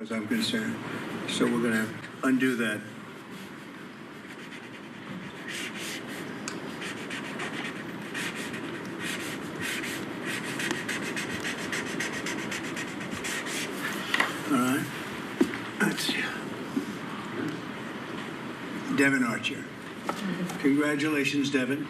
as I'm concerned. So we're going to undo that. All right. That's Devin Archer. Congratulations, Devin.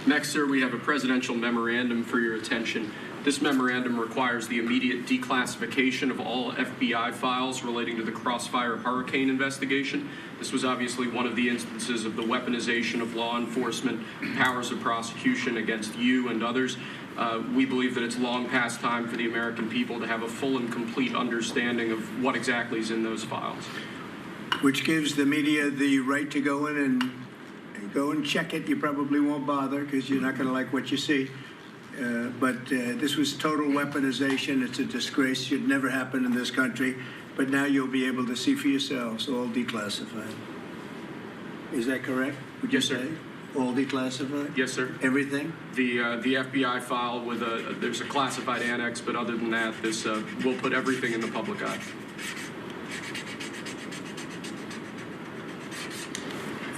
Next, sir, we have a presidential memorandum for your attention. This memorandum requires the immediate declassification of all FBI files relating to the Crossfire Hurricane investigation. This was obviously one of the instances of the weaponization of law enforcement powers of prosecution against you and others. We believe that it's long past time for the American people to have a full and complete understanding of what exactly is in those files. Which gives the media the right to go in and check it. You probably won't bother because you're not going to like what you see. But this was total weaponization. It's a disgrace. Should never happen in this country. But now you'll be able to see for yourselves, all declassified. Is that correct? Would you say? All declassified? Yes, sir. Everything? The FBI file with there's a classified annex, but other than that, this will put everything in the public eye.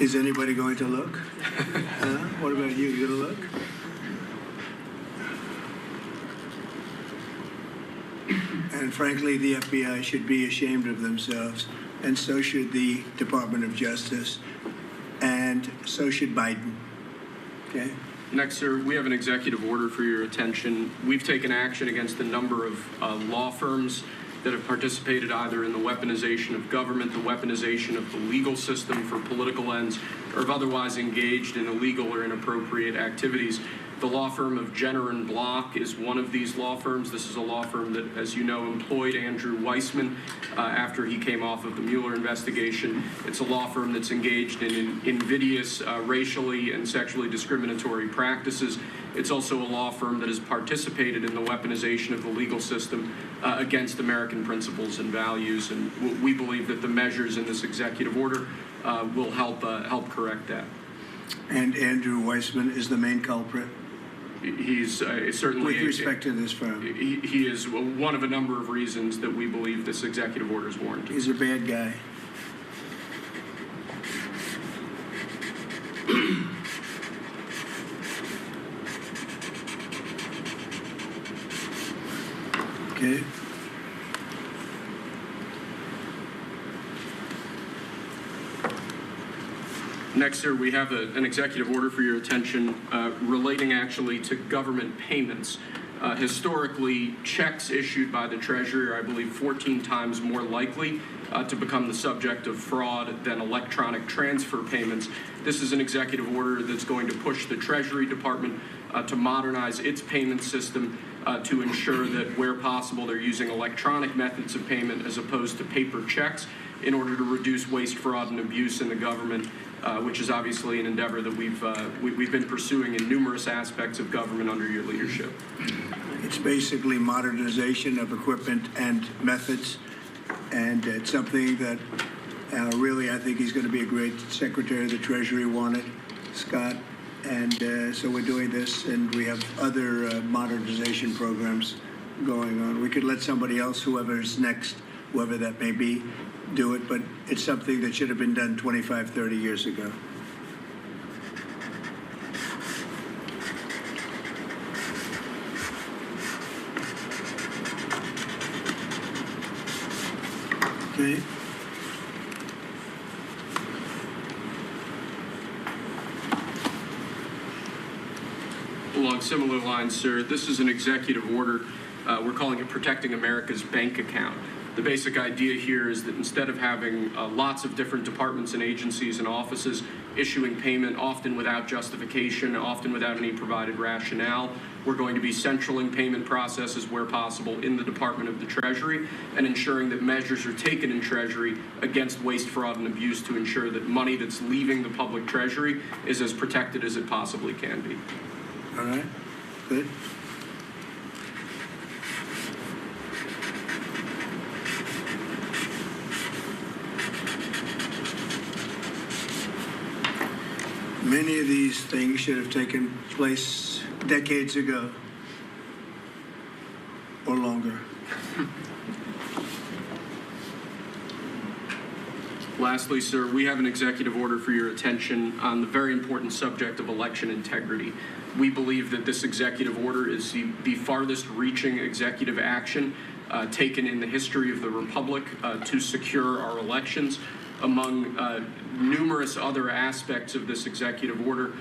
Is anybody going to look? What about you? You going to look? And frankly, the FBI should be ashamed of themselves, and so should the Department of Justice, and so should Biden. Okay? Next, sir, we have an executive order for your attention. We've taken action against a number of law firms that have participated either in the weaponization of government, the weaponization of the legal system for political ends, or have otherwise engaged in illegal or inappropriate activities. The law firm of Jenner and Block is one of these law firms. This is a law firm that, as you know, employed Andrew Weissman after he came off of the Mueller investigation. It's a law firm that's engaged in invidious racially and sexually discriminatory practices. It's also a law firm that has participated in the weaponization of the legal system against American principles and values. And we believe that the measures in this executive order will help correct that. And Andrew Weissman is the main culprit? He's certainly... With respect to this firm? He is one of a number of reasons that we believe this executive order is warranted. He's a bad guy. Okay. Next, sir, we have an executive order for your attention relating actually to government payments. Historically, checks issued by the Treasury are, I believe, 14 times more likely to become the subject of fraud than electronic transfer payments. This is an executive order that's going to push the Treasury Department to modernize its payment system to ensure that where possible they're using electronic methods of payment as opposed to paper checks in order to reduce waste, fraud, and abuse in the government, which is obviously an endeavor that we've been pursuing in numerous aspects of government under your leadership. It's basically modernization of equipment and methods, and it's something that really I think he's going to be a great Secretary of the Treasury, wanted, Scott. And so we're doing this, and we have other modernization programs going on. We could let somebody else, whoever's next, whoever that may be, do it, but it's something that should have been done 25, 30 years ago. Okay. Along similar lines, sir, this is an executive order. We're calling it Protecting America's Bank Account. The basic idea here is that instead of having lots of different departments and agencies and offices issuing payment, often without justification, often without any provided rationale, we're going to be centraling payment processes where possible in the Department of the Treasury and ensuring that measures are taken in Treasury against waste, fraud, and abuse to ensure that money that's leaving the public Treasury is as protected as it possibly can be. All right, good. Many of these things should have taken place decades ago or longer. Lastly, sir, we have an executive order for your attention on the very important subject of election integrity. We believe that this executive order is the farthest reaching executive action taken in the history of the Republic to secure our elections. Among numerous other aspects of this executive order,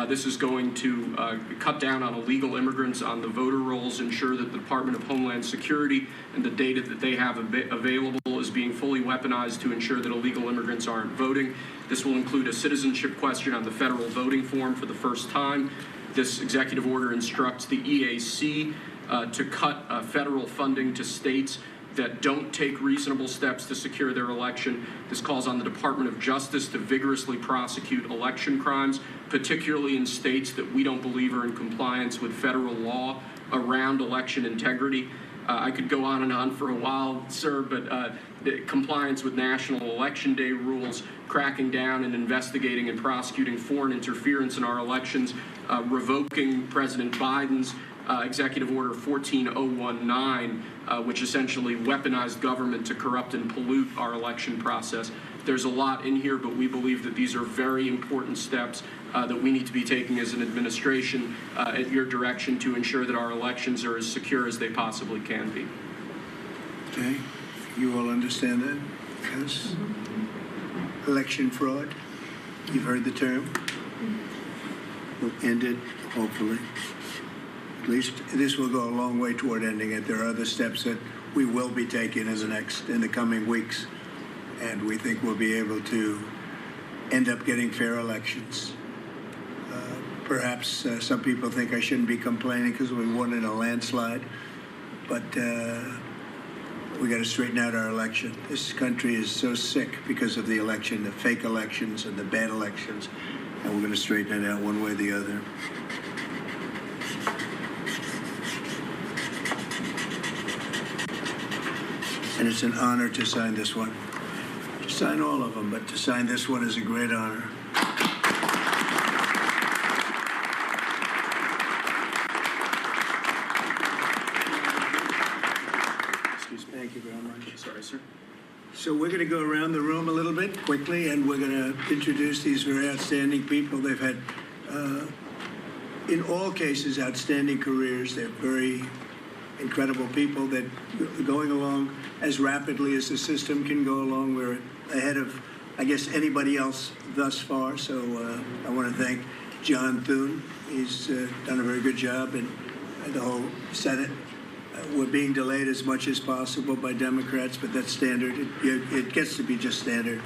this is going to cut down on illegal immigrants on the voter rolls, ensure that the Department of Homeland Security and the data that they have available is being fully weaponized to ensure that illegal immigrants aren't voting. This will include a citizenship question on the federal voting form for the first time. This executive order instructs the EAC to cut federal funding to states that don't take reasonable steps to secure their election. This calls on the Department of Justice to vigorously prosecute election crimes, particularly in states that we don't believe are in compliance with federal law around election integrity. I could go on and on for a while, sir, but the compliance with National Election Day rules, cracking down and investigating and prosecuting foreign interference in our elections, revoking President Biden's Executive Order 14019, which essentially weaponized government to corrupt and pollute our election process. There's a lot in here, but we believe that these are very important steps that we need to be taking as an administration at your direction to ensure that our elections are as secure as they possibly can be. Okay, you all understand that? Yes. Election fraud, you've heard the term. We'll end it, hopefully. At least this will go a long way toward ending it. There are other steps that we will be taking in the coming weeks, and we think we'll be able to end up getting fair elections. Perhaps some people think I shouldn't be complaining because we won in a landslide, but we got to straighten out our election. This country is so sick because of the election, the fake elections and the bad elections, and we're going to straighten it out one way or the other. And it's an honor to sign this one. To sign all of them, but to sign this one is a great honor. Excuse me. Thank you very much. Sorry, sir. So we're going to go around the room a little bit quickly, and we're going to introduce these very outstanding people. They've had, in all cases, outstanding careers. They're very incredible people that are going along as rapidly as the system can go along. We're ahead of, I guess, anybody else thus far. So I want to thank John Thune. He's done a very good job, and the whole Senate. We're being delayed as much as possible by Democrats, but that's standard. It gets to be just standard.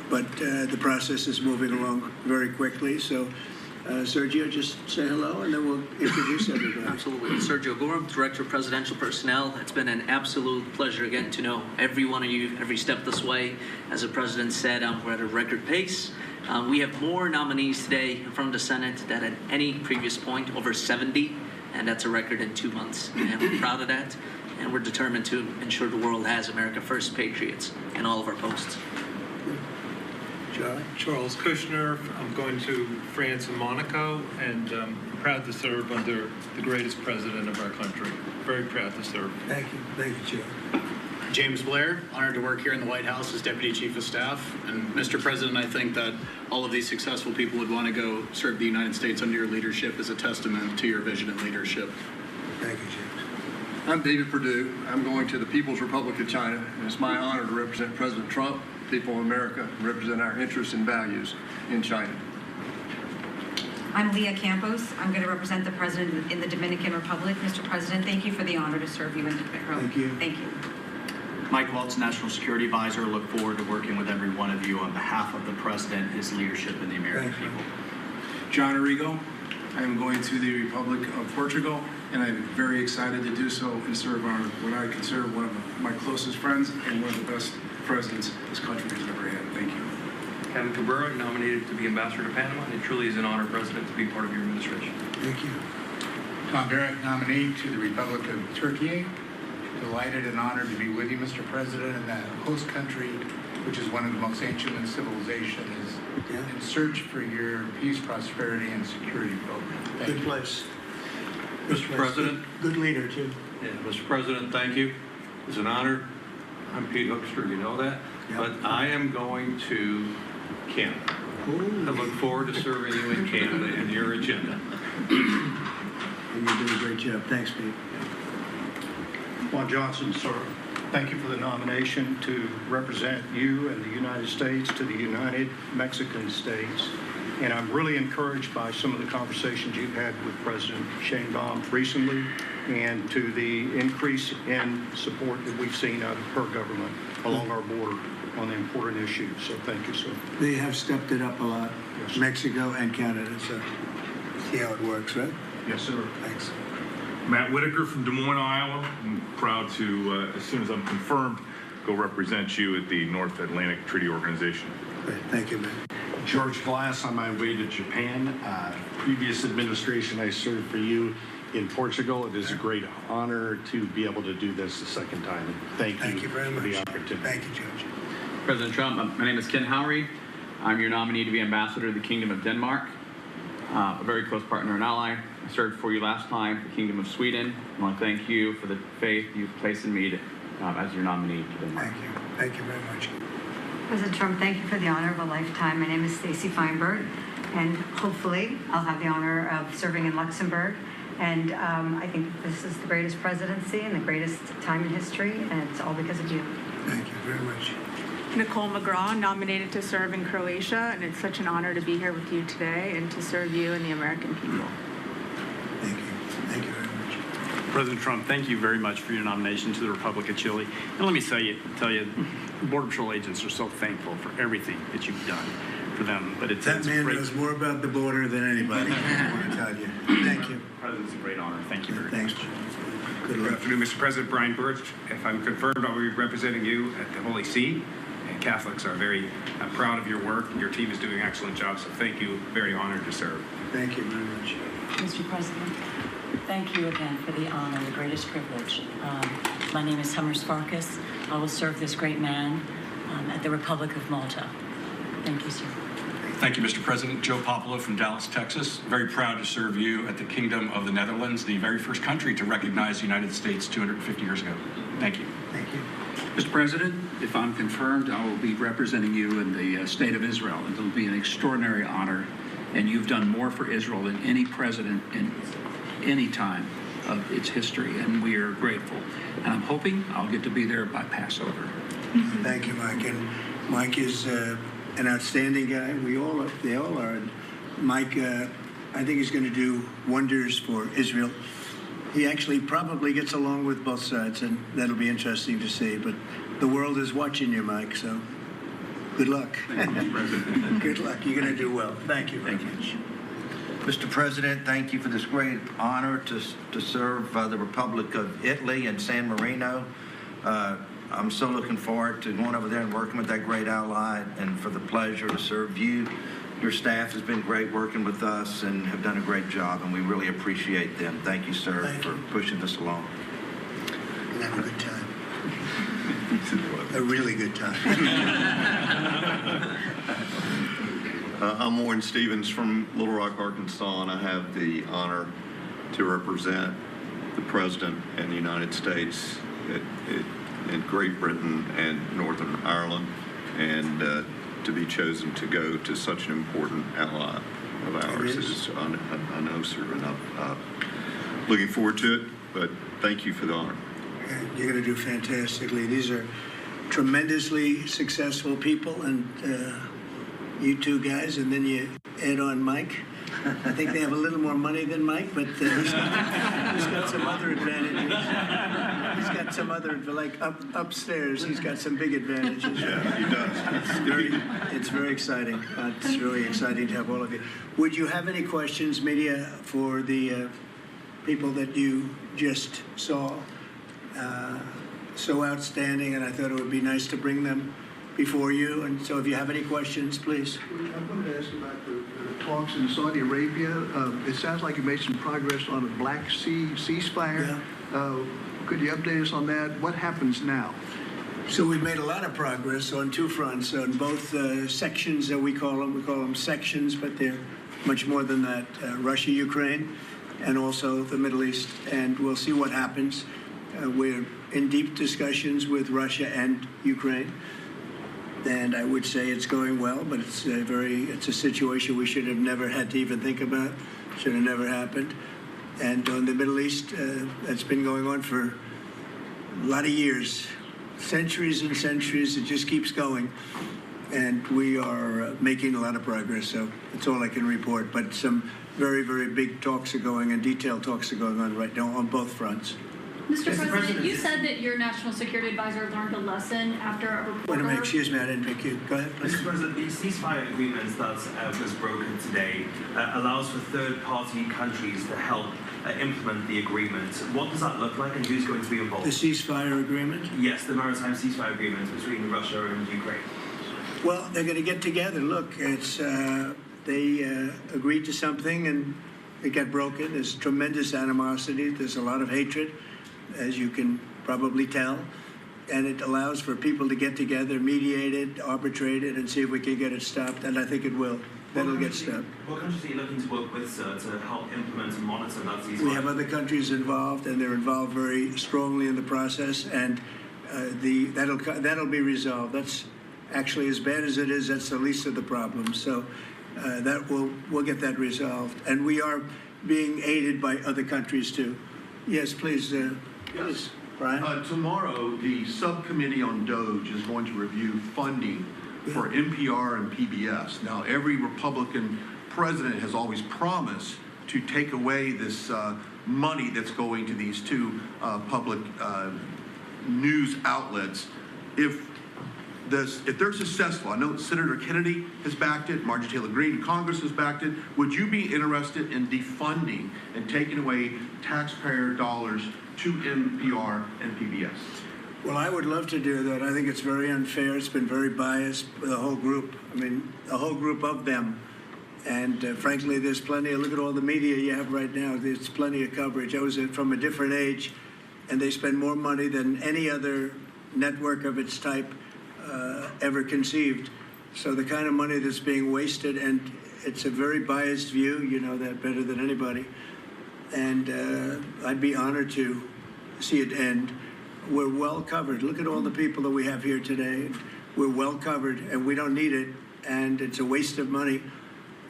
But the process is moving along very quickly. So Sergio, just say hello, and then we'll introduce everybody. Absolutely. Sergio Gorham, Director of Presidential Personnel. It's been an absolute pleasure getting to know every one of you every step this way. As the President said, we're at a record pace. We have more nominees today from the Senate than at any previous point, over 70, and that's a record in 2 months. And we're proud of that, and we're determined to ensure the world has America First patriots in all of our posts. Charles Kushner. I'm going to France and Monaco, and I'm proud to serve under the greatest president of our country. Very proud to serve. Thank you, Joe. James Blair, honored to work here in the White House as Deputy Chief of Staff. And Mr. President, I think that all of these successful people would want to go serve the United States under your leadership as a testament to your vision and leadership. Thank you, James. I'm David Perdue. I'm going to the People's Republic of China, and it's my honor to represent President Trump, people of America, and represent our interests and values in China. I'm Leah Campos. I'm going to represent the President in the Dominican Republic. Mr. President, thank you for the honor to serve you in the Thank you. Thank you. Mike Waltz, National Security Advisor. Look forward to working with every one of you on behalf of the President, his leadership, and the American people. John Arrigo. I am going to the Republic of Portugal, and I'm very excited to do so and serve on what I consider one of my closest friends and one of the best presidents this country has ever had. Thank you. Kevin Cabrera, nominated to be Ambassador to Panama. It truly is an honor, President, to be part of your administration. Thank you. Tom Barrett, nominee to the Republic of Turkey. Delighted and honored to be with you, Mr. President, in that host country, which is one of the most ancient in civilization, is in search for your peace, prosperity, and security program. Thank you. Good place. Mr. President. Good leader, too. Yeah, Mr. President, thank you. It's an honor. I'm Pete Hoekstra, you know that. but I am going to Canada. I look forward to serving you in Canada and your agenda. And you do a great job. Thanks, Pete. Juan Johnson, sir, thank you for the nomination to represent you and the United States to the United Mexican States. And I'm really encouraged by some of the conversations you've had with President Sheinbaum recently and to the increase in support that we've seen out of her government along our border on the important issues. So thank you, sir. They have stepped it up a lot, Yes. Mexico and Canada, so see how it works, right? Yes, sir. Thanks. Matt Whitaker from Des Moines, Iowa. I'm proud to, as soon as I'm confirmed, go represent you at the North Atlantic Treaty Organization. Great. Thank you, man. George Glass, on my way to Japan. Previous administration, I served for you in Portugal. It is a great honor to be able to do this the second time. And thank you very for much. the opportunity. Thank you, Judge. President Trump, my name is Ken Howry. I'm your nominee to be ambassador to the Kingdom of Denmark, a very close partner and ally. I served for you last time for the Kingdom of Sweden. I want to thank you for the faith you've placed in me as your nominee to Denmark. Thank you. Thank you very much. President Trump, thank you for the honor of a lifetime. My name is Stacy Feinberg, and hopefully I'll have the honor of serving in Luxembourg. And I think this is the greatest presidency and the greatest time in history, and it's all because of you. Thank you very much. Nicole McGraw, nominated to serve in Croatia, and it's such an honor to be here with you today and to serve you and the American people. Thank you. Thank you very much. President Trump, thank you very much for your nomination to the Republic of Chile. And let me tell you, Border Patrol agents are so thankful for everything that you've done for them. But That man knows more about the border than anybody. I want to tell you. Thank you. President, it's a great honor. Thank you very Thanks. much. Good Good luck. afternoon, Mr. President. Brian Birch. If I'm confirmed, I'll be representing you at the Holy See. And Catholics are very proud of your work. Your team is doing an excellent job, so thank you. Very honored to serve. Thank you very much. Mr. President, thank you again for the honor, the greatest privilege. My name is Hummers Farkas. I will serve this great man at the Republic of Malta. Thank you, sir. Thank you, Mr. President. Joe Popolo from Dallas, Texas. Very proud to serve you at the Kingdom of the Netherlands, the very first country to recognize the United States 250 years ago. Thank you. Thank you. Mr. President, if I'm confirmed, I will be representing you in the state of Israel. It'll be an extraordinary honor, and you've done more for Israel than any president in any time of its history, and we are grateful. And I'm hoping I'll get to be there by Passover. Thank you, Mike. And Mike is an outstanding guy. They all are. And Mike, I think he's going to do wonders for Israel. He actually probably gets along with both sides, and that'll be interesting to see. But the world is watching you, Mike, so good luck. Good luck. You're going to do well. Thank you very much. Mr. President, thank you for this great honor to serve the Republic of Italy and San Marino. I'm so looking forward to going over there and working with that great ally, and for the pleasure to serve you. Your staff has been great working with us and have done a great job, and we really appreciate them. Thank you, sir, for pushing this along. And have a good time. A really good time. I'm Warren Stevens from Little Rock, Arkansas, and I have the honor to represent the President and the United States in Great Britain and Northern Ireland, and to be chosen to go to such an important ally of ours is, I know, sir, and I'm looking forward to it, but thank you for the honor. You're going to do fantastically. These are tremendously successful people, and you two guys, and then you add on Mike. I think they have a little more money than Mike, but he's got some other advantages. He's got some other, like upstairs, he's got some big advantages. Yeah, he does. It's very exciting. It's really exciting to have all of you. Would you have any questions, media, for the people that you just saw? So outstanding, and I thought it would be nice to bring them before you. And so if you have any questions, please. I wanted to ask about the talks in Saudi Arabia. It sounds like you made some progress on a Black Sea ceasefire. Yeah. Could you update us on that? What happens now? So we've made a lot of progress on two fronts, on both sections that we call them sections, but they're much more than that, Russia, Ukraine, and also the Middle East, and we'll see what happens. We're in deep discussions with Russia and Ukraine. And I would say it's going well, but it's a situation we should have never had to even think about. Should have never happened. And on the Middle East, that's been going on for a lot of years, centuries and centuries. It just keeps going. And we are making a lot of progress. So that's all I can report. But some very, very big talks are going and detailed talks are going on right now on both fronts. Mr. President, you said that your national security advisor learned a lesson after a reporter... Wait a minute, excuse me, I didn't pick you. Go ahead, please. Mr. President, the ceasefire agreement that was broken today allows for third-party countries to help implement the agreement. What does that look like and who's going to be involved? The ceasefire agreement? Yes, the maritime ceasefire agreement between Russia and Ukraine. Well, they're going to get together. Look, it's they agreed to something and it got broken. There's tremendous animosity. There's a lot of hatred, as you can probably tell. And it allows for people to get together, mediate it, arbitrate it, and see if we can get it stopped. And I think it will. That'll get stopped. What countries are you looking to work with, sir, to help implement and monitor that ceasefire? We have other countries involved, and they're involved very strongly in the process. And that'll be resolved. That's actually, as bad as it is, that's the least of the problems. So we'll get that resolved. And we are being aided by other countries too. Yes, please. Yes, Brian. Tomorrow, the subcommittee on DOGE is going to review funding for NPR and PBS. Now, every Republican president has always promised to take away this money that's going to these two public news outlets. If they're successful, I know Senator Kennedy has backed it, Marjorie Taylor Greene, Congress has backed it. Would you be interested in defunding and taking away taxpayer dollars to NPR and PBS? Well, I would love to do that. I think it's very unfair. It's been very biased for the whole group. I mean, the whole group of them. And frankly, there's plenty. Look at all the media you have right now. There's plenty of coverage. I was from a different age, and they spend more money than any other network of its type ever conceived. So the kind of money that's being wasted, and it's a very biased view, you know that better than anybody. And I'd be honored to see it end. We're well covered. Look at all the people that we have here today. We're well covered, and we don't need it, and it's a waste of money.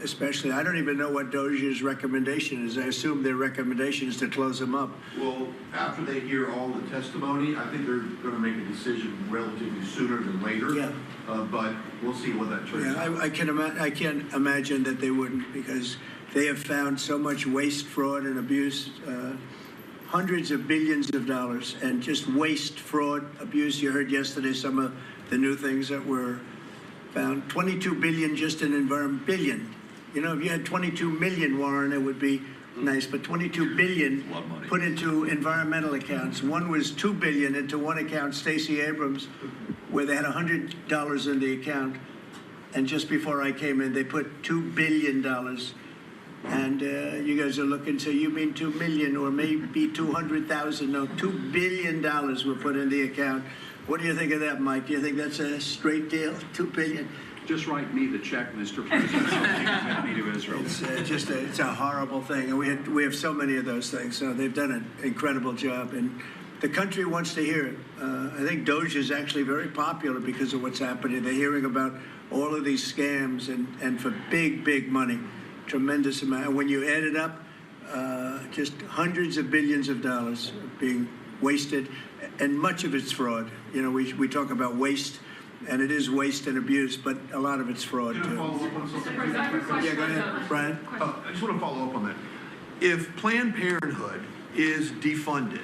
Especially, I don't even know what DOJ's recommendation is. I assume their recommendation is to close them up. Well, after they hear all the testimony, I think they're going to make a decision relatively sooner than later. Yeah. But we'll see what that turns out. I can't imagine that they wouldn't, because they have found so much waste, fraud, and abuse, hundreds of billions of dollars, and just waste, fraud, abuse. You heard yesterday some of the new things that were found. 22 billion just in environment, billion. You know, if you had 22 million, Warren, it would be nice, but 22 billion put into environmental accounts. One was 2 billion into one account, Stacey Abrams, where they had $100 in the account. And just before I came in, they put $2 billion. And you guys are looking, so you mean 2 million or maybe 200,000? No, $2 billion were put in the account. What do you think of that, Mike? Do you think that's a straight deal? $2 billion? Just write me the check, Mr. President. I'll take me to Israel. It's a horrible thing, and we have so many of those things. So they've done an incredible job, and the country wants to hear it. I think DOGE is actually very popular because of what's happening. They're hearing about all of these scams and for big money, tremendous amount. And when you add it up, just hundreds of billions of dollars being wasted, and much of it's fraud. You know, we talk about waste. And it is waste and abuse, but a lot of it's fraud, too. Yeah, go ahead, Brian. I just want to follow up on that. If Planned Parenthood is defunded,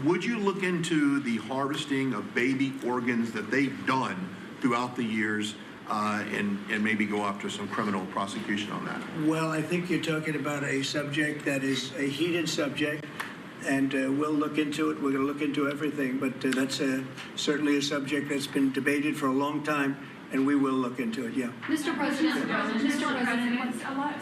would you look into the harvesting of baby organs that they've done throughout the years and maybe go after some criminal prosecution on that? Well, I think you're talking about a subject that is a heated subject. And we'll look into it. We're going to look into everything. But that's certainly a subject that's been debated for a long time, and we will look into it, yeah. Mr. President,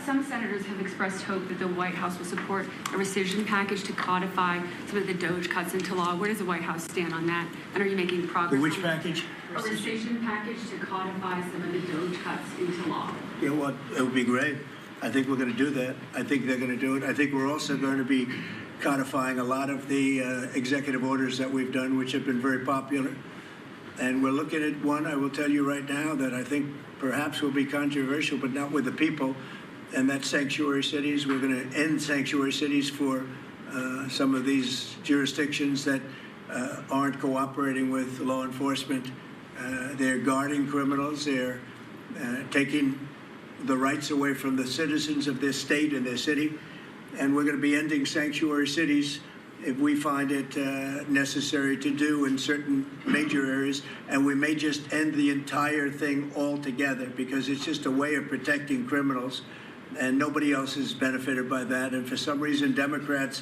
some senators have expressed hope that the White House will support a rescission package to codify some of the DOGE cuts into law. Where does the White House stand on that? And are you making progress? Which package? A rescission package to codify some of the DOGE cuts into law. Yeah, well, it would be great. I think we're going to do that. I think they're going to do it. I think we're also going to be codifying a lot of the executive orders that we've done, which have been very popular. And we're looking at one, I will tell you right now, that I think perhaps will be controversial, but not with the people, and that's sanctuary cities. We're going to end sanctuary cities for some of these jurisdictions that aren't cooperating with law enforcement. They're guarding criminals. They're taking the rights away from the citizens of their state and their city. And we're going to be ending sanctuary cities if we find it necessary to do in certain major areas. And we may just end the entire thing altogether because it's just a way of protecting criminals. And nobody else is benefited by that. And for some reason, Democrats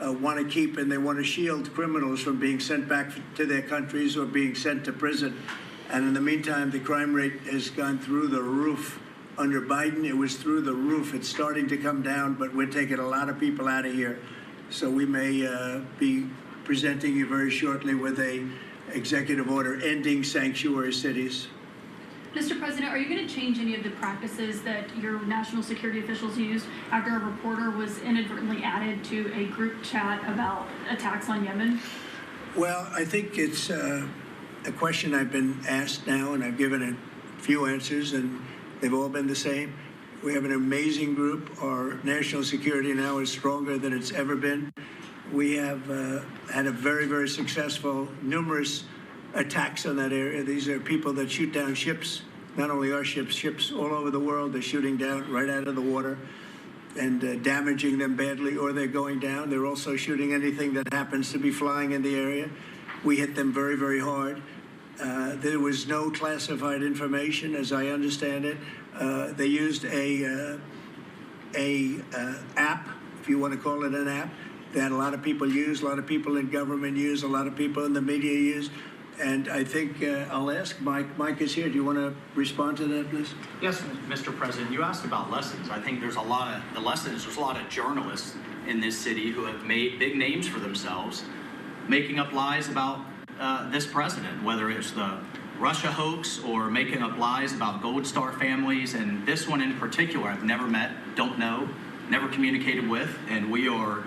want to keep and they want to shield criminals from being sent back to their countries or being sent to prison. And in the meantime, the crime rate has gone through the roof. Under Biden, it was through the roof. It's starting to come down, but we're taking a lot of people out of here. So we may be presenting you very shortly with a executive order ending sanctuary cities. Mr. President, are you going to change any of the practices that your national security officials used after a reporter was inadvertently added to a group chat about attacks on Yemen? Well, I think it's a question I've been asked now, and I've given a few answers, and they've all been the same. We have an amazing group. Our national security now is stronger than it's ever been. We have had a very, very successful, numerous attacks on that area. These are people that shoot down ships, not only our ships, ships all over the world. They're shooting down right out of the water and damaging them badly, or they're going down. They're also shooting anything that happens to be flying in the area. We hit them very, very hard. There was no classified information, as I understand it. They used a app, if you want to call it an app, that a lot of people use, a lot of people in government use, a lot of people in the media use. And I think I'll ask Mike. Mike is here. Do you want to respond to that, please? Yes, Mr. President. You asked about lessons. I think there's a lot of journalists in this city who have made big names for themselves, making up lies about this president, whether it's the Russia hoax or making up lies about Gold Star families. And this one in particular, I've never met, don't know, never communicated with, and we are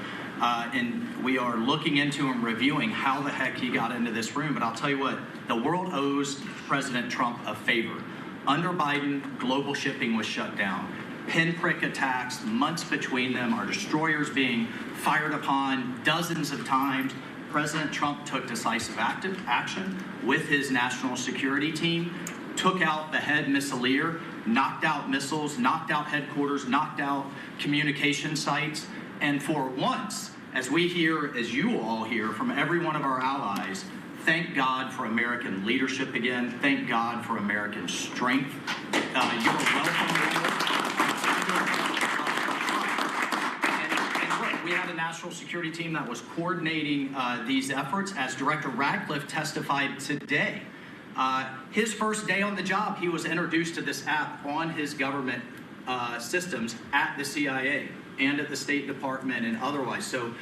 looking into and reviewing how the heck he got into this room. But I'll tell you what, the world owes President Trump a favor. Under Biden, global shipping was shut down. Pinprick attacks, months between them, our destroyers being fired upon dozens of times. President Trump took decisive action with his national security team, took out the head missileer, knocked out missiles, knocked out headquarters, knocked out communication sites. And for once, as we hear, as you all hear from every one of our allies, thank God for American leadership again. Thank God for American strength. You're welcome. We had a national security team that was coordinating these efforts. As Director Radcliffe testified today, his first day on the job, he was introduced to this app on his government systems at the CIA and at the State Department and otherwise. So,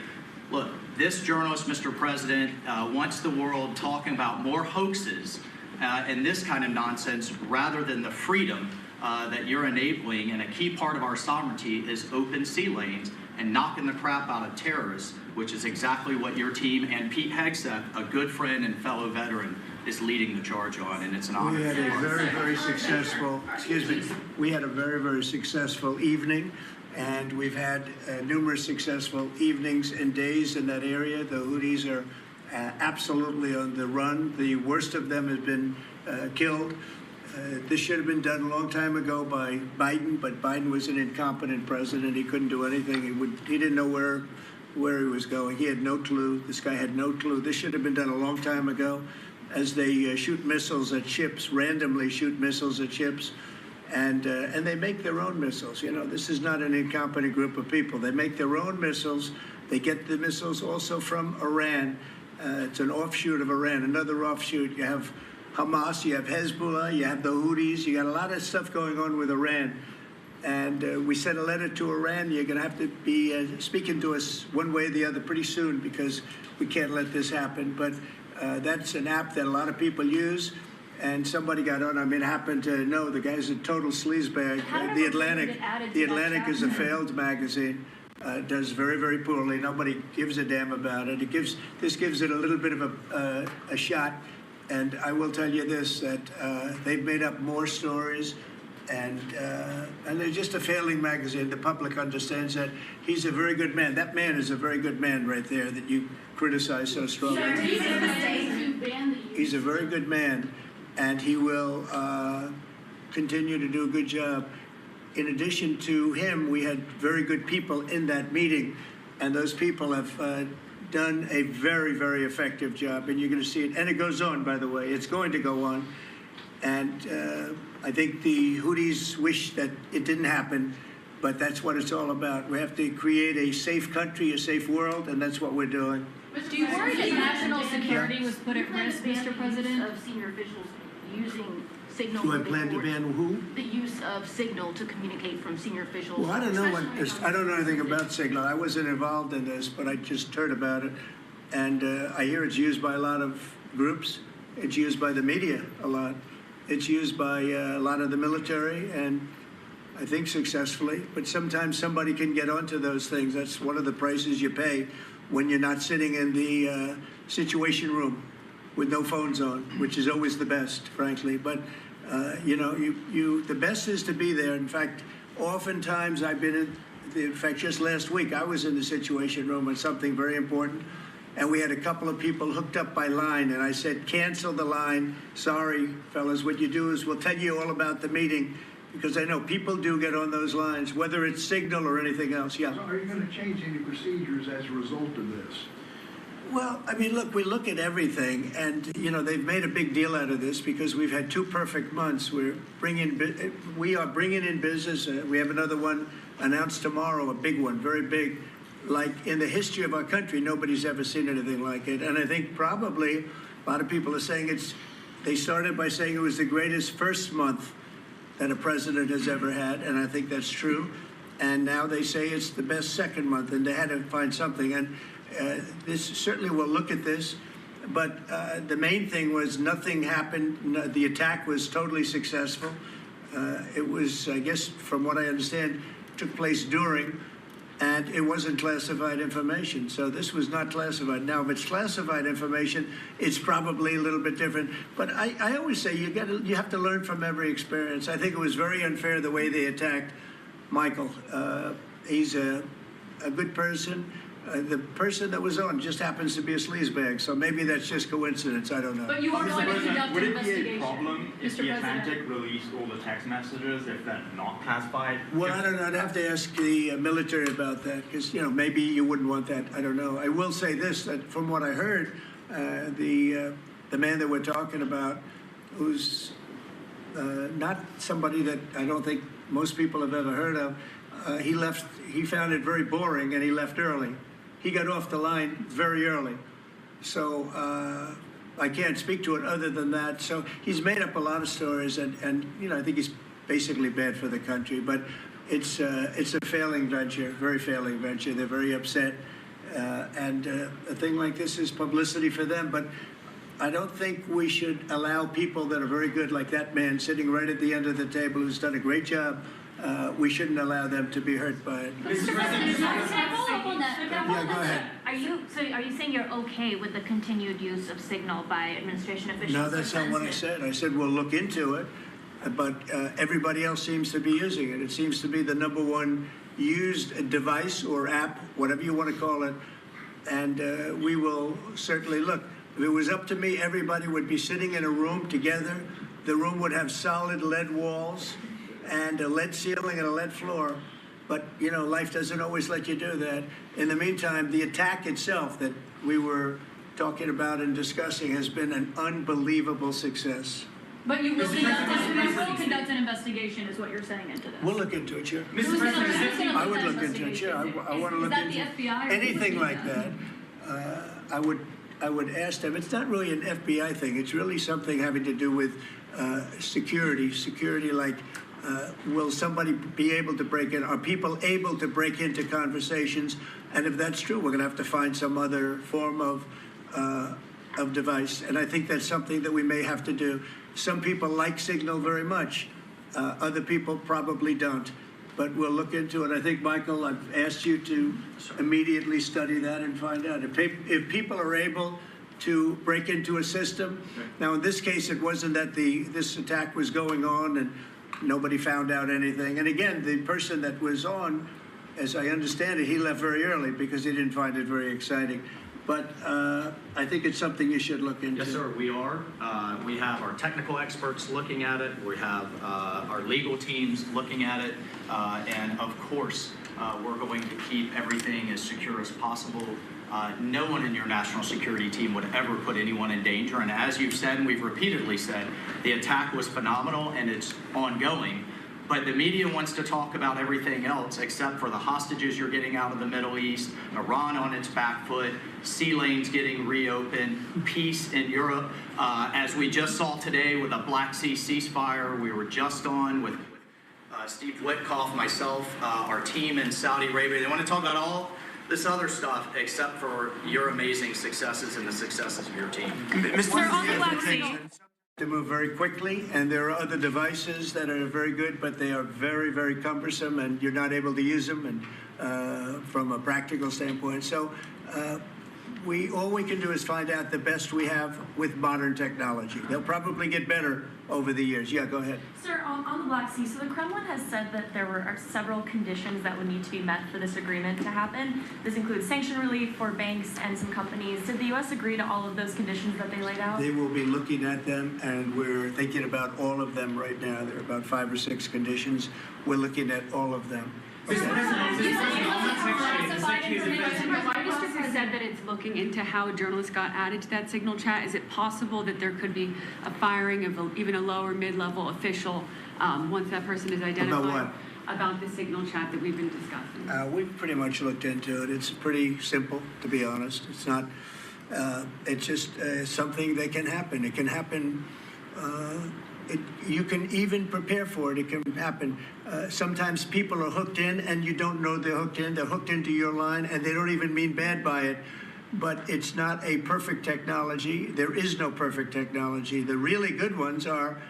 look, this journalist, Mr. President, wants the world talking about more hoaxes and this kind of nonsense rather than the freedom that you're enabling. And a key part of our sovereignty is open sea lanes and knocking the crap out of terrorists, which is exactly what your team and Pete Hegseth, a good friend and fellow veteran, is leading the charge on, and it's an honor. We had a very, very successful, we had a very, very successful evening, and we've had numerous successful evenings and days in that area. The Houthis are absolutely on the run. The worst of them has been killed. This should have been done a long time ago by Biden, but Biden was an incompetent president. He couldn't do anything. He didn't know where he was going. He had no clue. This guy had no clue. This should have been done a long time ago. As they shoot missiles at ships, randomly shoot missiles at ships, and they make their own missiles. You know, this is not an incompetent group of people. They make their own missiles. They get the missiles also from Iran. It's an offshoot of Iran, another offshoot. You have Hamas, you have Hezbollah, you have the Houthis, you got a lot of stuff going on with Iran. And we sent a letter to Iran. You're going to have to be speaking to us one way or the other pretty soon because we can't let this happen. But that's an app that a lot of people use. And somebody got on. I mean, happened to know the guy's a total sleazebag. The Atlantic is a failed magazine. Does very, very poorly. Nobody gives a damn about it. This gives it a little bit of a shot. And I will tell you this, that they've made up more stories, and they're just a failing magazine. The public understands that. He's a very good man. That man is a very good man right there that you criticize so strongly. He's a very good man, and he will continue to do a good job. In addition to him, we had very good people in that meeting, and those people have done a very, very effective job, and you're going to see it. And it goes on, by the way. It's going to go on. And I think the Houthis wish that it didn't happen, but that's what it's all about. We have to create a safe country, a safe world, and that's what we're doing. Do you worry that national security was put at risk, Mr. President? Of senior officials using signal. Do I plan to ban who? The use of signal to communicate from senior officials. Well, I don't know I don't know anything about Signal. I wasn't involved in this, but I just heard about it. And I hear it's used by a lot of groups. It's used by the media a lot. It's used by a lot of the military, and I think successfully. But sometimes somebody can get onto those things. That's one of the prices you pay when you're not sitting in the situation room with no phones on, which is always the best, frankly. But the best is to be there. In fact, oftentimes I've been in fact, just last week I was in the situation room on something very important, and we had a couple of people hooked up by line, and I said, cancel the line. Sorry, fellas, what you do is we'll tell you all about the meeting, because I know people do get on those lines, whether it's Signal or anything else. Yeah. So are you going to change any procedures as a result of this? Well, I mean, look, we look at everything, and they've made a big deal out of this because we've had 2 perfect months. We are bringing in business. We have another one announced tomorrow, a big one, very big. Like in the history of our country, nobody's ever seen anything like it. And I think probably a lot of people are saying they started by saying it was the greatest first month that a president has ever had, and I think that's true. And now they say it's the best second month, and they had to find something. And this certainly will look at this, but the main thing was nothing happened. The attack was totally successful. It was, I guess, from what I understand, took place during, and it wasn't classified information. So this was not classified. Now, if it's classified information, it's probably a little bit different. But I always say you have to learn from every experience. I think it was very unfair the way they attacked Michael. He's a good person. The person that was on just happens to be a sleazebag, so maybe that's just coincidence. I don't know. But you are going to conduct an investigation. Would it be a problem if the Atlantic released all the text messages if they're not classified? Well, I don't know. I'd have to ask the military about that because, maybe you wouldn't want that. I don't know. I will say this, that from what I heard, the man that we're talking about, who's not somebody that I don't think most people have ever heard of, he found it very boring and he left early. He got off the line very early. So I can't speak to it other than that. So he's made up a lot of stories, and I think he's basically bad for the country. But it's a failing venture, very failing venture. They're very upset. And a thing like this is publicity for them. But I don't think we should allow people that are very good, like that man sitting right at the end of the table who's done a great job. We shouldn't allow them to be hurt by it. Mr. President, can I follow up on that? Yeah, go ahead. Are you saying you're okay with the continued use of signal by administration officials? No, that's not what I said. I said we'll look into it, but everybody else seems to be using it. It seems to be the #1 used device or app, whatever you want to call it, and we will certainly look. If it was up to me, everybody would be sitting in a room together. The room would have solid lead walls and a lead ceiling and a lead floor. But, life doesn't always let you do that. In the meantime, the attack itself that we were talking about and discussing has been an unbelievable success. But you will conduct an investigation, is what you're saying into this. We'll look into it, sure. Mr. President, I would look into it, sure. I want to look into Is that the FBI? Or anything like that. I would ask them. It's not really an FBI thing. It's really something having to do with security. Security, like, will somebody be able to break in? Are people able to break into conversations? And if that's true, we're going to have to find some other form of device. And I think that's something that we may have to do. Some people like Signal very much. Other people probably don't. But we'll look into it. I think, Michael, I've asked you to immediately study that and find out. If people are able to break into a system. Now, in this case, it wasn't that this attack was going on and nobody found out anything. And again, the person that was on, as I understand it, he left very early because he didn't find it very exciting. But I think it's something you should look into. Yes, sir, we are. We have our technical experts looking at it. We have our legal teams looking at it. And of course, we're going to keep everything as secure as possible. No one in your national security team would ever put anyone in danger. And as you've said, and we've repeatedly said, the attack was phenomenal and it's ongoing. But the media wants to talk about everything else except for the hostages you're getting out of the Middle East, Iran on its back foot, sea lanes getting reopened, peace in Europe. As we just saw today with a Black Sea ceasefire, we were just on with Steve Witkoff, myself, our team in Saudi Arabia. They want to talk about all this other stuff except for your amazing successes and the successes of your team. Sir, on the Black Sea. To move very quickly, and there are other devices that are very good, but they are very, very cumbersome, and you're not able to use them, and from a practical standpoint. So all we can do is find out the best we have with modern technology. They'll probably get better over the years. Yeah, go ahead. Sir, on the Black Sea, so the Kremlin has said that there are several conditions that would need to be met for this agreement to happen. This includes sanction relief for banks and some companies. Did the U.S. agree to all of those conditions that they laid out? They will be looking at them, and we're thinking about all of them right now. There are about 5 or 6 conditions. We're looking at all of them. Mr. said that it's looking into how journalists got added to that signal chat. Is it possible that there could be a firing of even a lower mid-level official once that person is identified? About what? About the signal chat that we've been discussing. We've pretty much looked into it. It's pretty simple, to be honest. It's not, it's just something that can happen. It can happen. You can even prepare for it. It can happen. Sometimes people are hooked in and you don't know they're hooked in. They're hooked into your line and they don't even mean bad by it. But it's not a perfect technology. There is no perfect technology. The really good ones are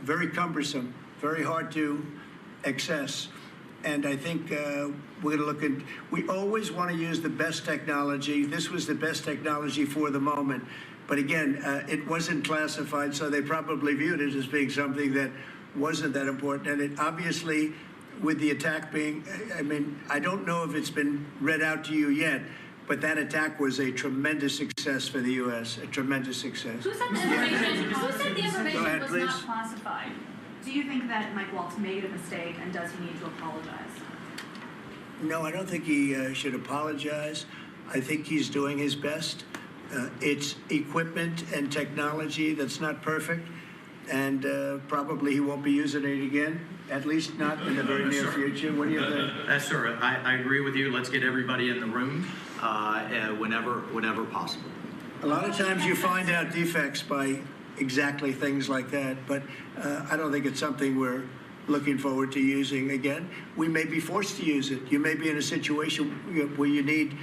very cumbersome, very hard to access. And I think we're going to look at, we always want to use the best technology. This was the best technology for the moment. But again, it wasn't classified, so they probably viewed it as being something that wasn't that important. And it obviously, with the attack being, I mean, I don't know if it's been read out to you yet, but that attack was a tremendous success for the U.S., a tremendous success. Who said the information ahead, was please. not classified? Do you think that Mike Waltz made a mistake, and does he need to apologize? No, I don't think he should apologize. I think he's doing his best. It's equipment and technology that's not perfect, and probably he won't be using it again, at least not in the very near future. What do you think? Yes, sir. I agree with you. Let's get everybody in the room whenever possible. A lot of times you find out defects by exactly things like that, but I don't think it's something we're looking forward to using again. We may be forced to use it. You may be in a situation where you need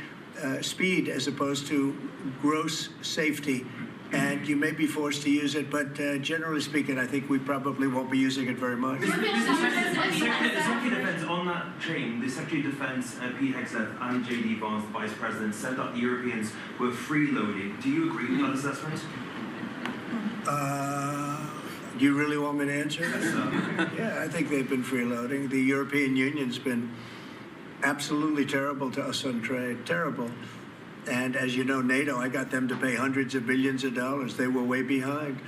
speed as opposed to gross safety, and you may be forced to use it, but generally speaking, I think we probably won't be using it very much. The Secretary of Defense, on that chain, the Secretary of Defense, Pete Hegseth, and J.D. Vance, the Vice President, said that the Europeans were freeloading. Do you agree with that assessment? Do you really want me to answer? Yeah, I think they've been freeloading. The European Union's been absolutely terrible to us on trade, terrible. And as you know, NATO, I got them to pay hundreds of billions of dollars. They were way behind.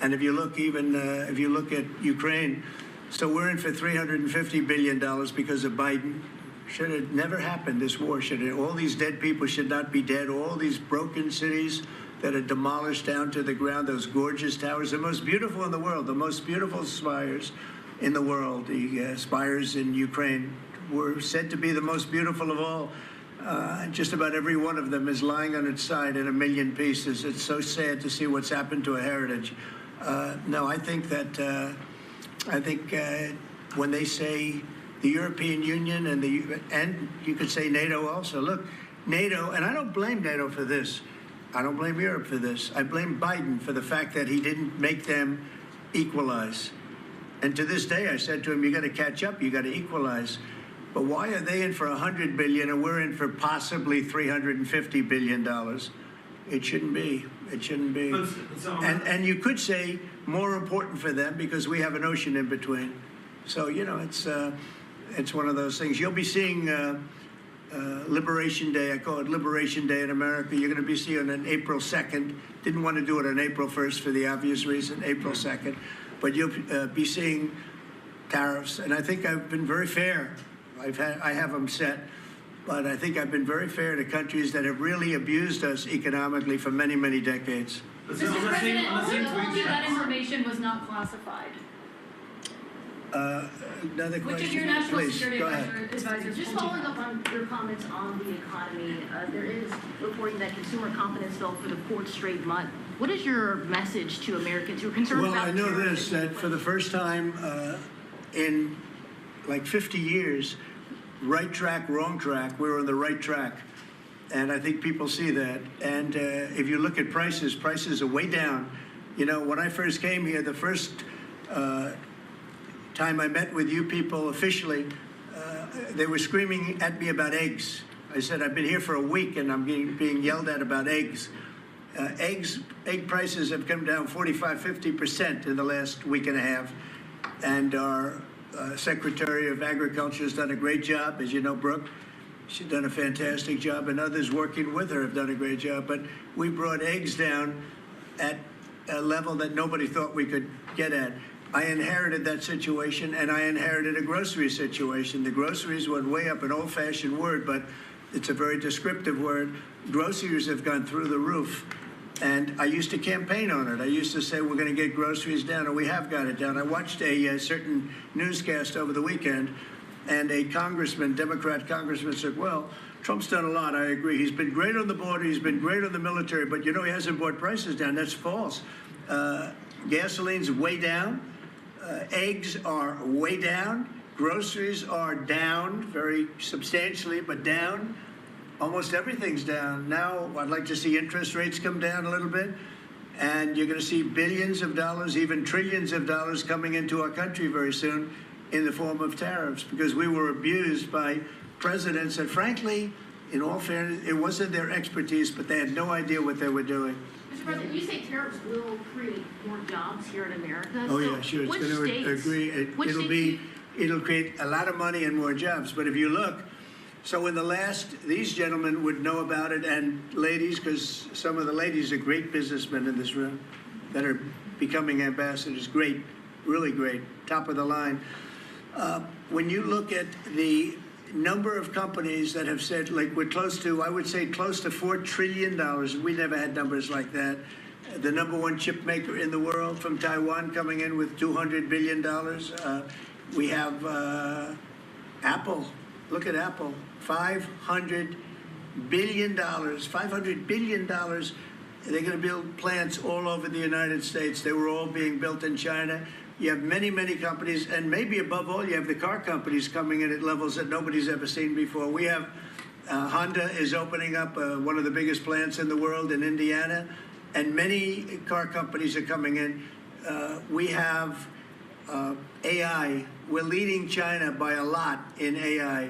And if you look even, if you look at Ukraine, so we're in for $350 billion because of Biden. Should have never happened, this war. All these dead people should not be dead. All these broken cities that are demolished down to the ground, those gorgeous towers, the most beautiful in the world, the most beautiful spires in the world. The spires in Ukraine were said to be the most beautiful of all. Just about every one of them is lying on its side in a million pieces. It's so sad to see what's happened to a heritage. No, I think that when they say the European Union and you could say NATO also. Look, NATO, and I don't blame NATO for this. I don't blame Europe for this. I blame Biden for the fact that he didn't make them equalize. And to this day, I said to him, you got to catch up, you got to equalize. But why are they in for $100 billion and we're in for possibly $350 billion? It shouldn't be. It shouldn't be. And you could say more important for them because we have an ocean in between. So, you know, it's one of those things. You'll be seeing Liberation Day. I call it Liberation Day in America. You're going to be seeing on April 2nd. Didn't want to do it on April 1st for the obvious reason, April 2nd. But you'll be seeing tariffs. And I think I've been very fair. I have them set. But I think I've been very fair to countries that have really abused us economically for many, many decades. Mr. President, also told you that information was not classified. Another question? Which of your national Please, security go ahead. advisors? Just following up on your comments on the economy, there is reporting that consumer confidence fell for the fourth straight month. What is your message to Americans who are concerned Well, about I know terrorism? this, that for the first time in like 50 years, right track, wrong track, we're on the right track. And I think people see that. And if you look at prices, prices are way down. You know, when I first came here, the first time I met with you people officially, they were screaming at me about eggs. I said, I've been here for a week and I'm being yelled at about eggs. Egg prices have come down 45, 50% in the last week and a half. And our Secretary of Agriculture has done a great job. As you know, Brooke, she's done a fantastic job, and others working with her have done a great job. But we brought eggs down at a level that nobody thought we could get at. I inherited that situation, and I inherited a grocery situation. The groceries went way up, an old-fashioned word, but it's a very descriptive word. Groceries have gone through the roof. And I used to campaign on it. I used to say, we're going to get groceries down, and we have got it down. I watched a certain newscast over the weekend, and a congressman, Democrat congressman, said, well, Trump's done a lot. I agree. He's been great on the border. He's been great on the military. But, you know, he hasn't brought prices down. That's false. Gasoline's way down. Eggs are way down. Groceries are down very substantially, but down. Almost everything's down. Now, I'd like to see interest rates come down a little bit, and you're going to see billions of dollars, even trillions of dollars coming into our country very soon in the form of tariffs, because we were abused by presidents that, frankly, in all fairness, it wasn't their expertise, but they had no idea what they were doing. Mr. President, you say tariffs will create more jobs here in America. Oh, So yeah, sure. It's which going to states- agree. which states It'll create a lot of money and more jobs. But if you look, so in the last, these gentlemen would know about it, and ladies, because some of the ladies are great businessmen in this room that are becoming ambassadors. Great, really great, top of the line. When you look at the number of companies that have said, like, we're close to, I would say close to $4 trillion. We never had numbers like that. The number one chip maker in the world from Taiwan coming in with $200 billion. We have Apple. Look at Apple. $500 billion. $500 billion. They're going to build plants all over the United States. They were all being built in China. You have many, many companies, and maybe above all, you have the car companies coming in at levels that nobody's ever seen before. We have Honda is opening up one of the biggest plants in the world in Indiana, and many car companies are coming in. We have AI. We're leading China by a lot in AI.